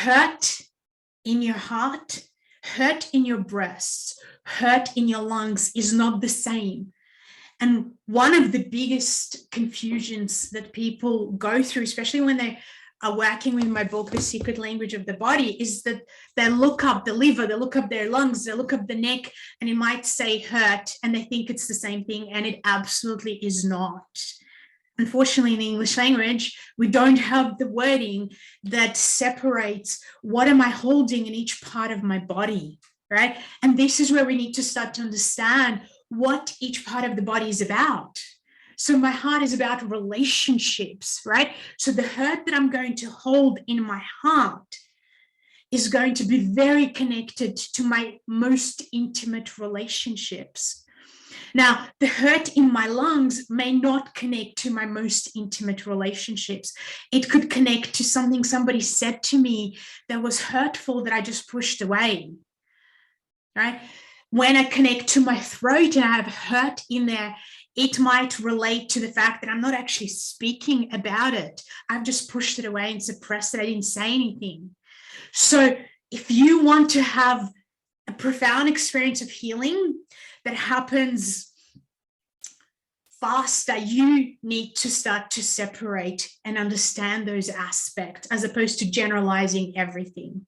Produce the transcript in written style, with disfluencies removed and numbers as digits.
hurt in your heart, hurt in your breasts, hurt in your lungs is not the same. And one of the biggest confusions that people go through, especially when they are working with my book, The Secret Language of the Body, is that they look up the liver, they look up their lungs, they look up the neck, and it might say hurt, and they think it's the same thing, and it absolutely is not. Unfortunately, in the English language, we don't have the wording that separates what am I holding in each part of my body, right? And this is where we need to start to understand what each part of the body is about. So my heart is about relationships, right? So the hurt that I'm going to hold in my heart is going to be very connected to my most intimate relationships. Now, the hurt in my lungs may not connect to my most intimate relationships. It could connect to something somebody said to me that was hurtful that I just pushed away, right? When I connect to my throat and I have hurt in there, it might relate to the fact that I'm not actually speaking about it. I've just pushed it away and suppressed it. I didn't say anything. So if you want to have a profound experience of healing that happens faster, you need to start to separate and understand those aspects as opposed to generalizing everything.